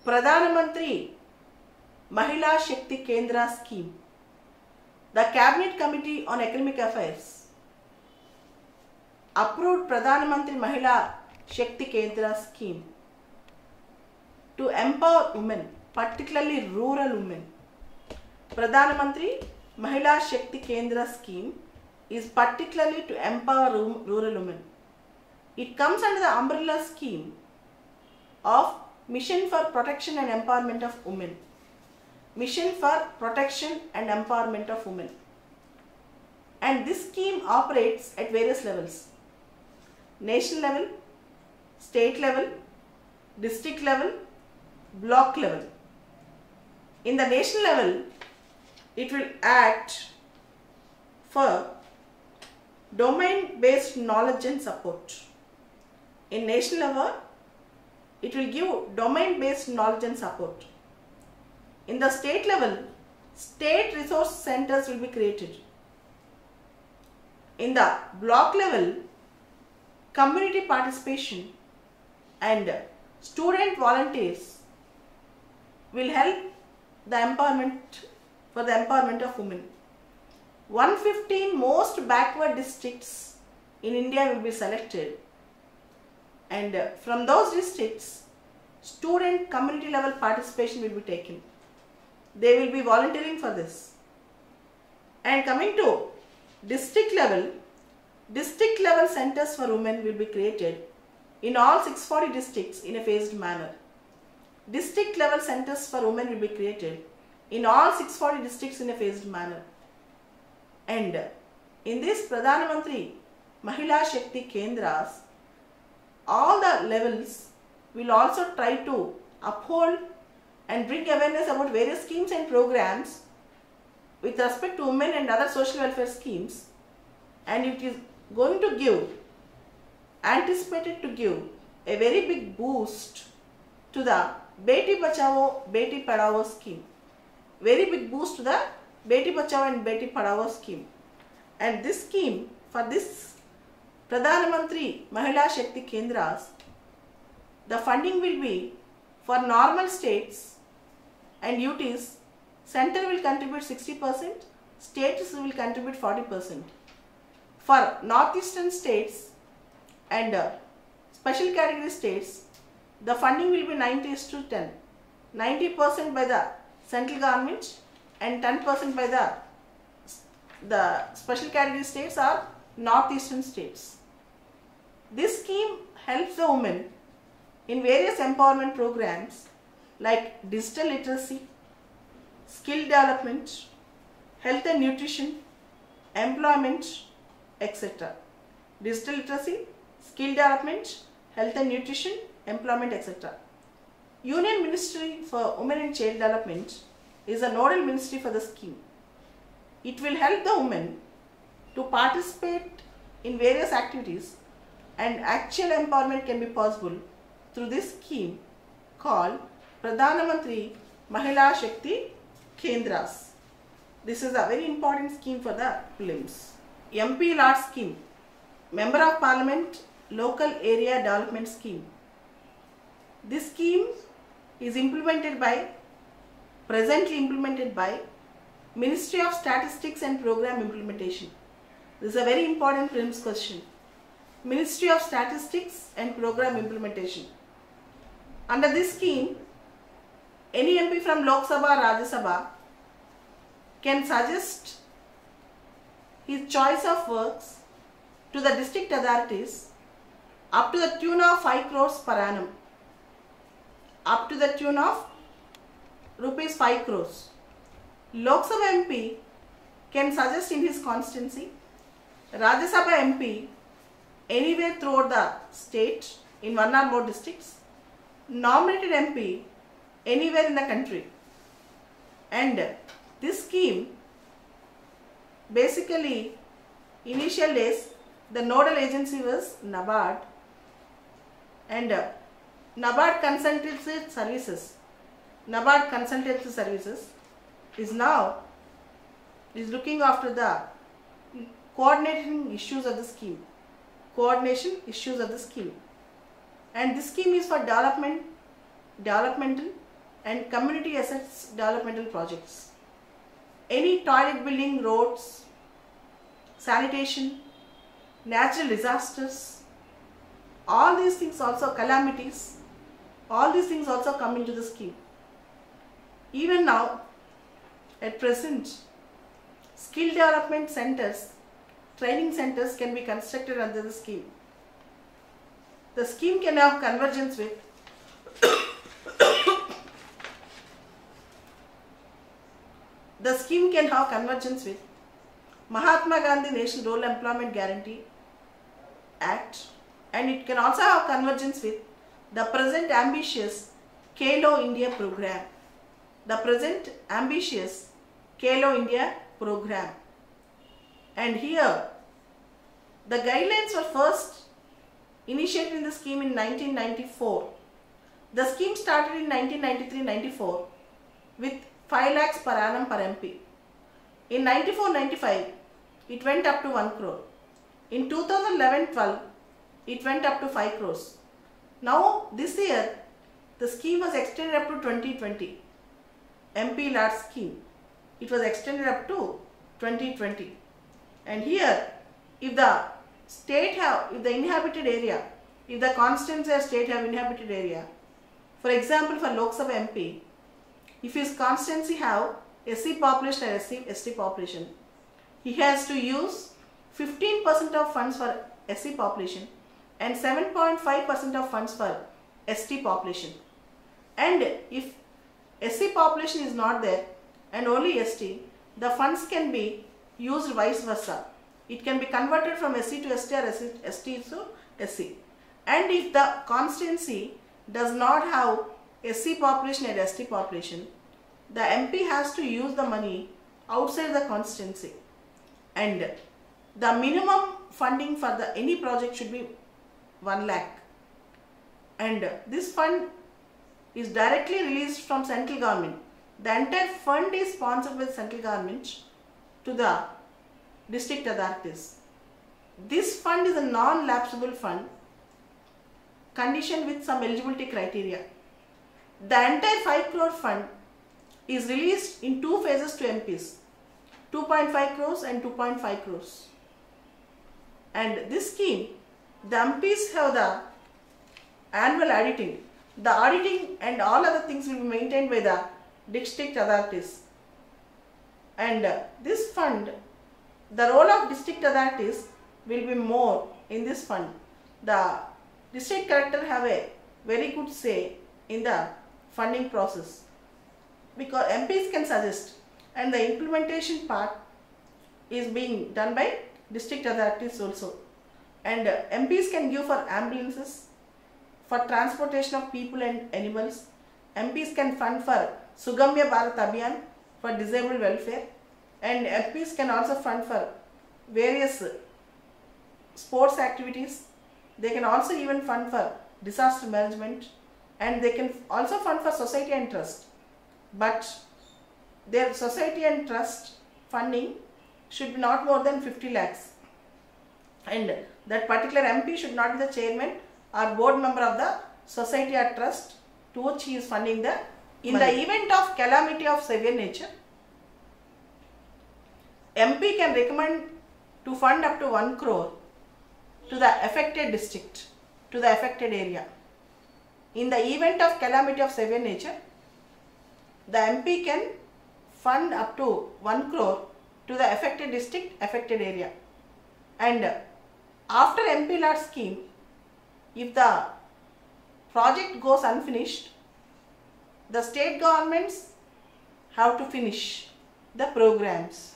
Pradhan Mantri Mahila Shakti Kendra scheme. The Cabinet Committee on Economic Affairs approved Pradhan Mantri Mahila Shakti Kendra scheme to empower women, particularly rural women. Pradhan Mantri Mahila Shakti Kendra scheme is particularly to empower rural women. It comes under the umbrella scheme of Mission for Protection and Empowerment of Women. Mission for Protection and Empowerment of Women. And this scheme operates at various levels: national level, state level, district level, block level. In the national level, it will act for domain-based knowledge and support. In national level, it will give domain-based knowledge and support. In the state level, state resource centers will be created. In the block level, community participation and student volunteers will help the empowerment of women. 115 most backward districts in India will be selected, and from those districts, student community level participation will be taken. They will be volunteering for this. And coming to district level centers for women will be created in all 640 districts in a phased manner. District level centers for women will be created in all 640 districts in a phased manner. And in this Pradhan Mantri Mahila Shakti Kendras, all the levels will also try to uphold and bring awareness about various schemes and programs with respect to women and other social welfare schemes, and it is going to give, anticipated to give, a very big boost to the Beti Bachao, Beti Padhao scheme. Very big boost to the Beti Bachao and Beti Padhao scheme. And this scheme, for this Pradhan Mantri Mahila Shakti Kendras, the funding will be for normal states and UTs. Center will contribute 60%, states will contribute 40%. For northeastern states and special category states, the funding will be 90:10. 90% by the central government and 10% by the special category states or northeastern states. This scheme helps the women in various empowerment programs like digital literacy, skill development, health and nutrition, employment, etc. Digital literacy, skill development, health and nutrition, employment, etc. Union Ministry for Women and Child Development is a nodal ministry for the scheme. It will help the women to participate in various activities, and actual empowerment can be possible through this scheme called Pradhan Mantri Mahila Shakti Kendras. This is a very important scheme for the prelims. MPLADS scheme, Member of Parliament Local Area Development Scheme. This scheme is presently implemented by Ministry of Statistics and Program Implementation. This is a very important prelims question. Ministry of Statistics and Program Implementation. Under this scheme, any MP from Lok Sabha or Rajya Sabha can suggest his choice of works to the district authorities up to the tune of 5 crores per annum. Up to the tune of rupees 5 crores. Lok Sabha MP can suggest in his constituency, Rajya Sabha MP anywhere throughout the state in one or more districts, nominated MP anywhere in the country. And this scheme, basically initial days the nodal agency was NABARD, and NABARD Consultancy Services is now looking after the coordination issues of the scheme. And this scheme is for developmental, and community assets developmental projects. Any toilet building, roads, sanitation, natural disasters, all these things also, calamities, all these things also come into the scheme. Even now, at present, skill development centers, training centers can be constructed under the scheme. The scheme can have convergence with Mahatma Gandhi National Rural Employment Guarantee Act, and it can also have convergence with the present ambitious Khelo India program. The present ambitious Khelo India program. And here, the guidelines were first initiated in the scheme in 1994. The scheme started in 1993-94 with 5 lakhs per annum per MP. In 94-95, it went up to 1 crore. In 2011-12, it went up to 5 crores. Now, this year, the scheme was extended up to 2020. MPLADS scheme. It was extended up to 2020. And here, if the inhabited area, if the constituency or state have inhabited area, for example, for Lok Sabha MP, if his constituency have SC population or ST population, he has to use 15% of funds for SC population and 7.5% of funds for ST population. And if SC population is not there and only ST, the funds can be used vice versa. It can be converted from SC to ST or ST to SC. And if the constituency does not have SC population and ST population, the MP has to use the money outside the constituency. And the minimum funding for any project should be 1 lakh. And this fund is directly released from central government. The entire fund is sponsored by the central government to the district authorities. This fund is a non-lapsable fund conditioned with some eligibility criteria. The entire 5 crore fund is released in 2 phases to MPs, 2.5 crores and 2.5 crores. And this scheme, the MPs have the annual auditing. The auditing and all other things will be maintained by the district authorities. And this fund, the role of district authorities will be more in this fund. The district collector have a very good say in the funding process, because MPs can suggest and the implementation part is being done by district authorities also. And MPs can give for ambulances, for transportation of people and animals. MPs can fund for Sugamya Bharat Abhiyan for disabled welfare, and MPs can also fund for various sports activities. They can also even fund for disaster management, and they can also fund for society and trust. But their society and trust funding should be not more than 50 lakhs. And that particular MP should not be the chairman or board member of the society or trust to which he is funding the In the event of calamity of severe nature, MP can recommend to fund up to 1 crore to the affected district, to the affected area. In the event of calamity of severe nature, the MP can fund up to 1 crore to the affected district, affected area. And after MPLADS scheme, if the project goes unfinished, the state governments have to finish the programs.